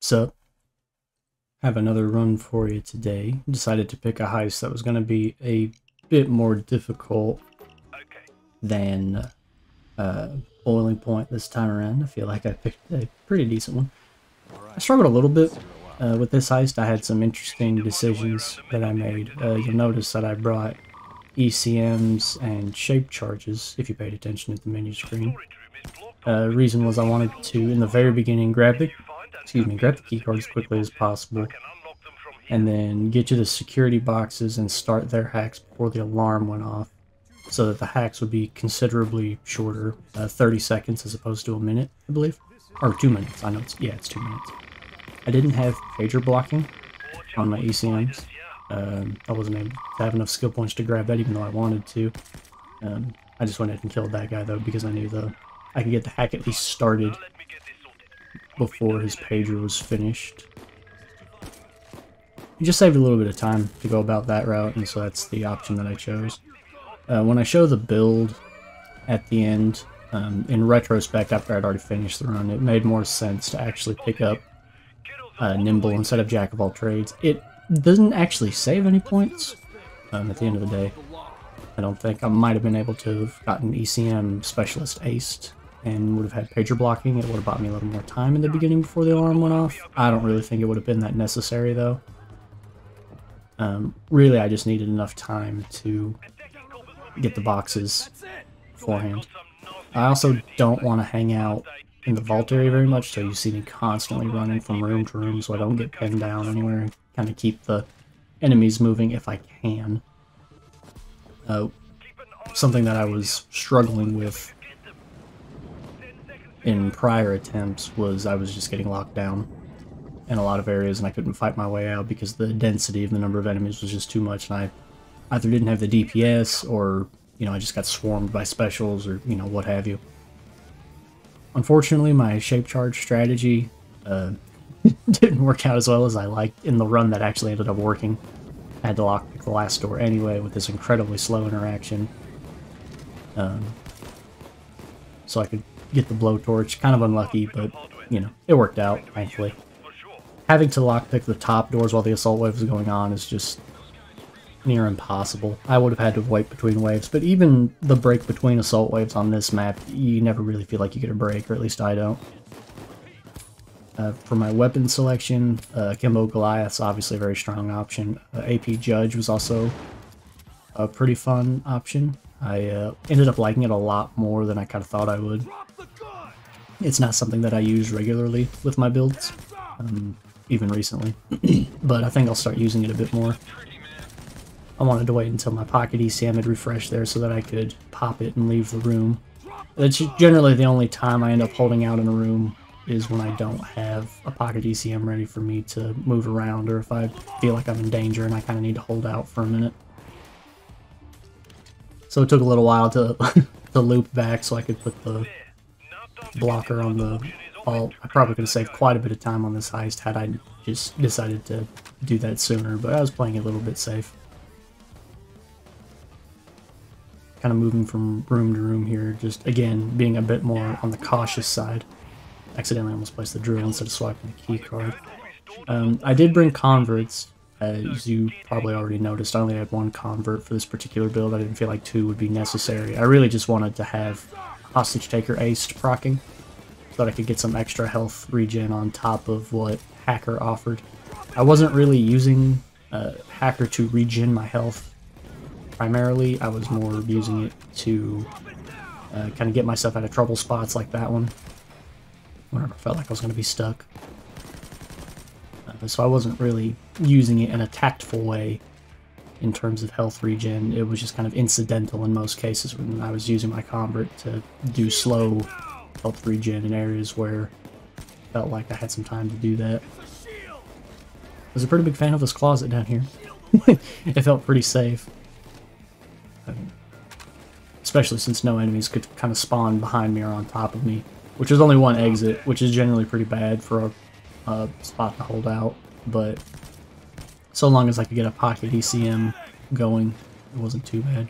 So, have another run for you today. Decided to pick a heist that was going to be a bit more difficult than Boiling Point this time around. I feel like I picked a pretty decent one. I struggled a little bit with this heist. I had some interesting decisions that I made. You'll notice that I brought ECMs and shape charges, if you paid attention at the menu screen. Reason was I wanted to, in the very beginning, grab the key card as quickly as possible, and then get to the security boxes and start their hacks before the alarm went off, so that the hacks would be considerably shorter, 30 seconds as opposed to a minute, I believe. Or 2 minutes, I know it's 2 minutes. I didn't have pager blocking on my ECMs. I wasn't able to have enough skill points to grab that even though I wanted to. I just went ahead and killed that guy though because I knew I could get the hack at least started before his pager was finished. You just saved a little bit of time to go about that route, and so that's the option that I chose. When I show the build at the end, in retrospect, after I'd already finished the run, it made more sense to actually pick up Nimble instead of Jack of all trades. It doesn't actually save any points at the end of the day. I don't think. I might have been able to have gotten ECM Specialist aced and would have had pager blocking. It would have bought me a little more time in the beginning before the alarm went off. I don't really think it would have been that necessary though. Really, I just needed enough time to get the boxes beforehand. I also don't want to hang out in the vault area very much, so you see me constantly running from room to room so I don't get pinned down anywhere, and kind of keep the enemies moving if I can. Something that I was struggling with in prior attempts was I was just getting locked down in a lot of areas and I couldn't fight my way out because the density of the number of enemies was just too much, and I either didn't have the DPS or, you know, I just got swarmed by specials or, you know, what have you. Unfortunately, my shape charge strategy didn't work out as well as I liked in the run that actually ended up working. I had to lockpick the last door anyway with this incredibly slow interaction. So I could get the blowtorch. Kind of unlucky, but, you know, it worked out, thankfully. Having to lockpick the top doors while the assault wave was going on is just near impossible. I would have had to wait between waves, but even the break between assault waves on this map, you never really feel like you get a break, or at least I don't. For my weapon selection, Kimbo Goliath's obviously a very strong option. AP Judge was also a pretty fun option. I ended up liking it a lot more than I kind of thought I would. It's not something that I use regularly with my builds, even recently, but I think I'll start using it a bit more. I wanted to wait until my pocket ECM had refreshed there so that I could pop it and leave the room. That's generally the only time I end up holding out in a room, is when I don't have a pocket ECM ready for me to move around, or if I feel like I'm in danger and I kind of need to hold out for a minute. So it took a little while to, to loop back so I could put the blocker on the vault. I probably could have saved quite a bit of time on this heist had I just decided to do that sooner, but I was playing it a little bit safe. Kind of moving from room to room here, just again being a bit more on the cautious side. Accidentally almost placed the drill instead of swiping the key card. I did bring converts, as you probably already noticed. I only had one convert for this particular build. I didn't feel like two would be necessary. I really just wanted to have Hostage Taker aced proccing, so that I could get some extra health regen on top of what Hacker offered. I wasn't really using Hacker to regen my health. Primarily, I was more using it to kind of get myself out of trouble spots like that one, whenever I felt like I was going to be stuck. So I wasn't really using it in a tactful way in terms of health regen. It was just kind of incidental in most cases when I was using my convert to do slow health regen in areas where I felt like I had some time to do that. I was a pretty big fan of this closet down here. It felt pretty safe. Especially since no enemies could kind of spawn behind me or on top of me, which is only one exit, which is generally pretty bad for a spot to hold out, but so long as I could get a pocket ECM going, it wasn't too bad.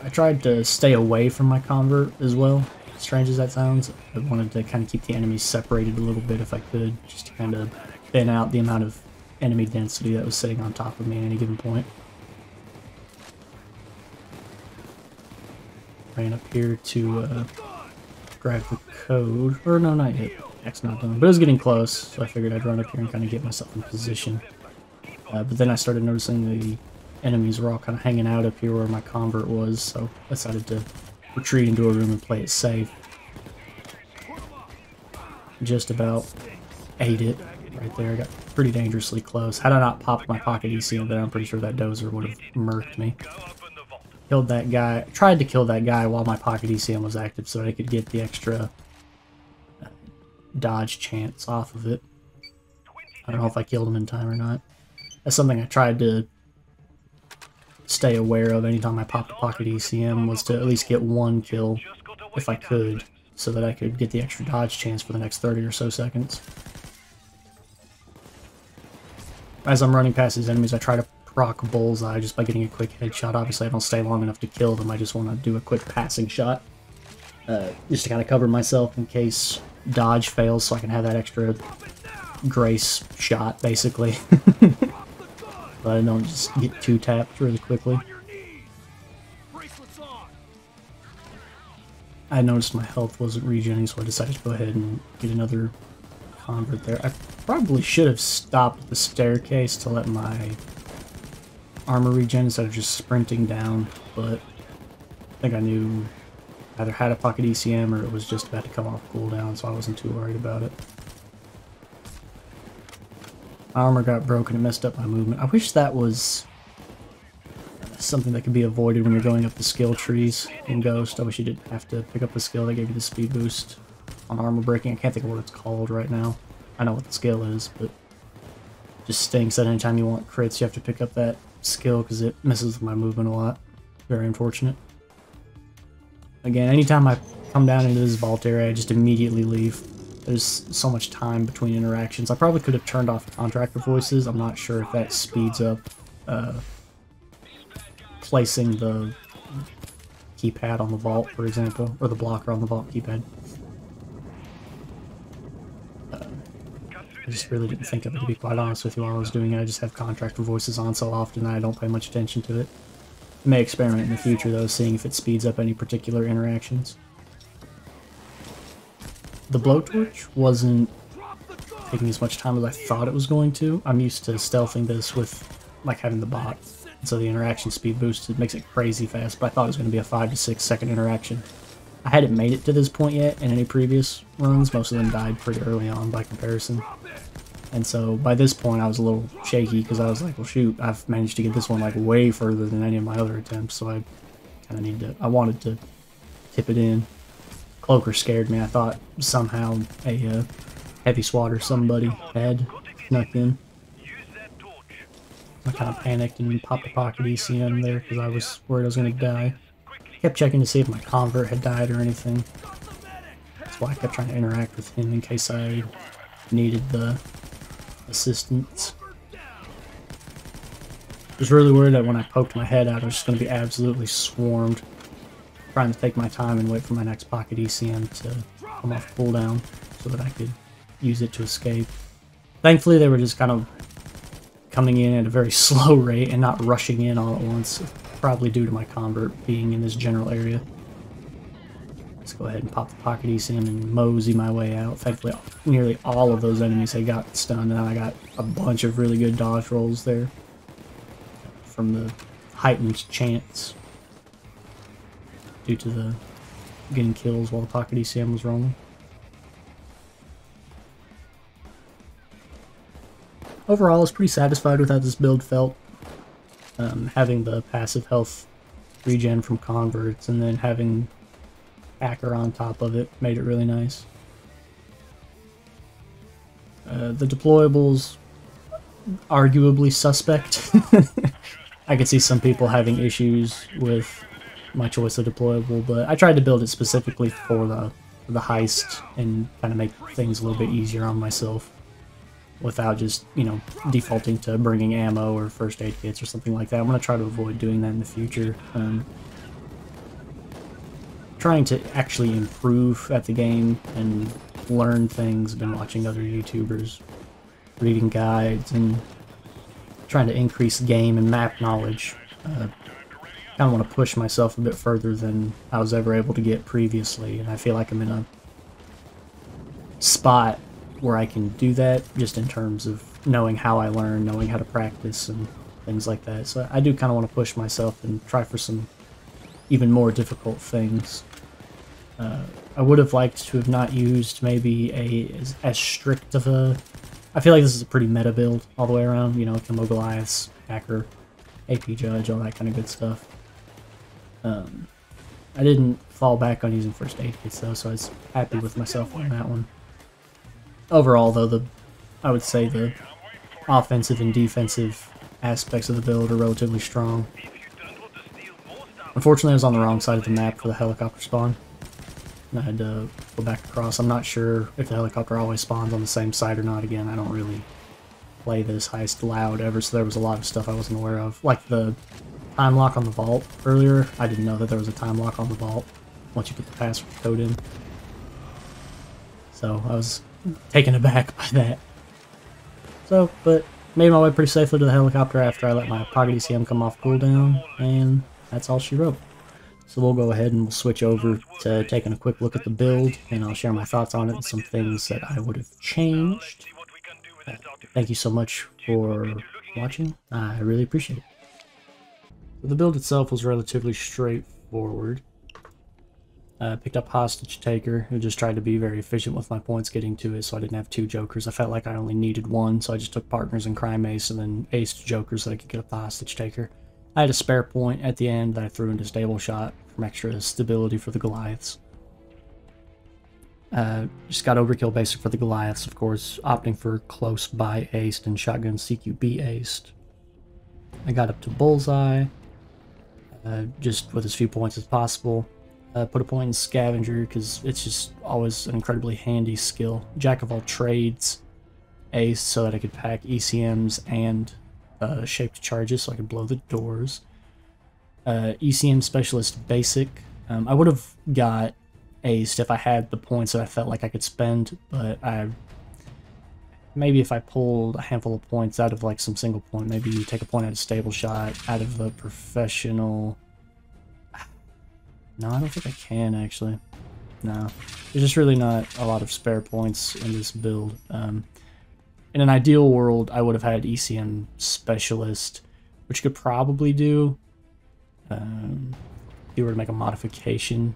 I tried to stay away from my convert as well, strange as that sounds, I wanted to kind of keep the enemies separated a little bit if I could, just to kind of thin out the amount of enemy density that was sitting on top of me at any given point. Ran up here to grab the code, or no, not yet. That's not done, but it was getting close, so I figured I'd run up here and kind of get myself in position. But then I started noticing the enemies were all kind of hanging out up here where my convert was, so I decided to retreat into a room and play it safe. Just about ate it right there. I got pretty dangerously close. Had I not popped my pocket ECM there, I'm pretty sure that dozer would have murked me. Killed that guy. Tried to kill that guy while my pocket ECM was active so I could get the extra dodge chance off of it. I don't know if I killed him in time or not. That's something I tried to stay aware of anytime I popped a pocket ECM, was to at least get one kill if I could, so that I could get the extra dodge chance for the next 30 or so seconds. As I'm running past these enemies, I try to proc bullseye just by getting a quick headshot. Obviously I don't stay long enough to kill them, I just want to do a quick passing shot. Just to kind of cover myself in case dodge fails, so I can have that extra grace shot, basically. But I don't just get two tapped really quickly. I noticed my health wasn't regenerating, so I decided to go ahead and get another convert there. I probably should have stopped at the staircase to let my armor regen instead of just sprinting down, but I think I knew either had a pocket ECM or it was just about to come off cooldown, so I wasn't too worried about it. My armor got broken, it messed up my movement. I wish that was something that could be avoided when you're going up the skill trees in Ghost. I wish you didn't have to pick up the skill that gave you the speed boost on armor breaking. I can't think of what it's called right now. I know what the skill is, but it just stinks that anytime you want crits you have to pick up that skill because it messes with my movement a lot. Very unfortunate. Again, anytime I come down into this vault area, I just immediately leave. There's so much time between interactions. I probably could have turned off contractor voices. I'm not sure if that speeds up placing the keypad on the vault, for example, or the blocker on the vault keypad. I just really didn't think of it, to be quite honest with you, while I was doing it. I just have contractor voices on so often that I don't pay much attention to it. I may experiment in the future, though, seeing if it speeds up any particular interactions. The blowtorch wasn't taking as much time as I thought it was going to. I'm used to stealthing this with, like, having the bot, so the interaction speed boosted makes it crazy fast, but I thought it was going to be a 5 to 6 second interaction. I hadn't made it to this point yet in any previous runs. Most of them died pretty early on by comparison. And so by this point I was a little shaky because I was like, well shoot, I've managed to get this one like way further than any of my other attempts, so I kind of need to, I wanted to tip it in. Cloaker scared me. I thought somehow a heavy SWAT or somebody had snuck in. I kind of panicked and popped a pocket ECM there because I was worried I was going to die. Kept checking to see if my convert had died or anything. That's why I kept trying to interact with him in case I needed the assistance. I was really worried that when I poked my head out I was just going to be absolutely swarmed. Trying to take my time and wait for my next pocket ECM to come off cooldown so that I could use it to escape. Thankfully they were just kind of coming in at a very slow rate and not rushing in all at once, probably due to my convert being in this general area. Let's go ahead and pop the pocket ECM and mosey my way out. Thankfully nearly all of those enemies had got stunned, and I got a bunch of really good dodge rolls there from the heightened chance due to the getting kills while the pocket ECM was rolling. Overall, I was pretty satisfied with how this build felt. Having the passive health regen from converts and then having hacker on top of it made it really nice. The deployables, arguably suspect. I could see some people having issues with my choice of deployable, but I tried to build it specifically for the heist and kind of make things a little bit easier on myself without just, you know, defaulting to bringing ammo or first aid kits or something like that. I'm going to try to avoid doing that in the future. trying to actually improve at the game and learn things. I've been watching other YouTubers, reading guides, and trying to increase game and map knowledge. Kind of want to push myself a bit further than I was ever able to get previously, and I feel like I'm in a spot where I can do that, just in terms of knowing how I learn, knowing how to practice, and things like that. So I do kind of want to push myself and try for some even more difficult things. I would have liked to have not used maybe as strict of a... I feel like this is a pretty meta build all the way around, you know, Kimbo Goliaths, Hacker, AP Judge, all that kind of good stuff. I didn't fall back on using first aid kits though, so I was happy with myself on that one. Overall though, I would say the offensive and defensive aspects of the build are relatively strong. Unfortunately, I was on the wrong side of the map for the helicopter spawn. I had to go back across. I'm not sure if the helicopter always spawns on the same side or not. Again, I don't really play this heist loud ever, so there was a lot of stuff I wasn't aware of. Like the time lock on the vault earlier. I didn't know that there was a time lock on the vault once you put the password code in. So I was taken aback by that. So, but made my way pretty safely to the helicopter after I let my pocket ECM come off cooldown, and that's all she wrote. So we'll go ahead and we'll switch over to taking a quick look at the build, and I'll share my thoughts on it and some things that I would have changed. Thank you so much for watching. I really appreciate it. So the build itself was relatively straightforward. I picked up Hostage Taker, who just tried to be very efficient with my points getting to it, so I didn't have two Jokers. I felt like I only needed one, so I just took Partners and Crime Ace and then aced Jokers so I could get up the Hostage Taker. I had a spare point at the end that I threw into Stable Shot from extra stability for the Goliaths. Just got Overkill Basic for the Goliaths, of course, opting for Close By aced and Shotgun CQB aced. I got up to Bullseye, just with as few points as possible. Put a point in Scavenger because it's just always an incredibly handy skill. Jack of all trades, ace so that I could pack ECMs and shaped charges so I could blow the doors. ECM Specialist Basic. I would have got aced if I had the points that I felt like I could spend, but maybe if I pulled a handful of points out of like some single point, maybe you take a point out of Stable Shot, out of the Professional. No, I don't think I can actually. No, there's just really not a lot of spare points in this build. In an ideal world, I would have had ECM Specialist, which you could probably do if you were to make a modification,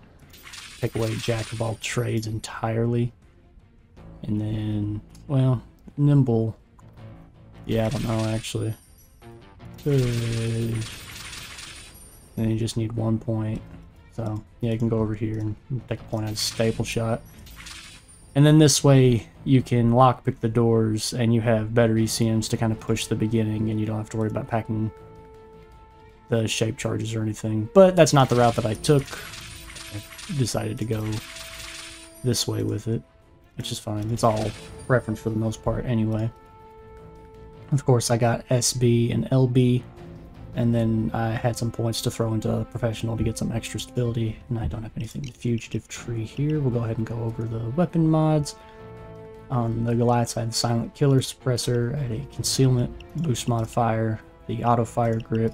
take away Jack of all trades entirely, and then, well, Nimble. Yeah, I don't know actually. And then you just need 1 point. So yeah, you can go over here and take a point out of Staple Shot. And then this way you can lockpick the doors and you have better ECMs to kind of push the beginning, and you don't have to worry about packing the shape charges or anything. But that's not the route that I took. I decided to go this way with it, which is fine. It's all preference for the most part anyway. Of course, I got SB and LB, and then I had some points to throw into Professional to get some extra stability, and I don't have anything in the Fugitive Tree here. We'll go ahead and go over the weapon mods. On the Goliath side, the Silent Killer Suppressor, I had a Concealment Boost Modifier, the Auto Fire Grip,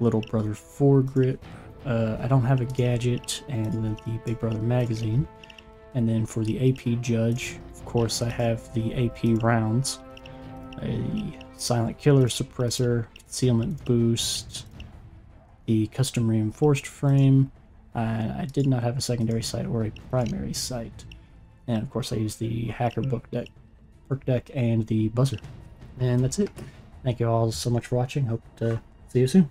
Little Brother Foregrip. I don't have a Gadget, and then the Big Brother Magazine. And then for the AP Judge, of course, I have the AP Rounds, a Silent Killer Suppressor, Concealment Boost, the Custom Reinforced Frame. I did not have a secondary sight or a primary sight. And of course I used the Hacker perk deck, and the Buzzer. And that's it. Thank you all so much for watching. Hope to see you soon.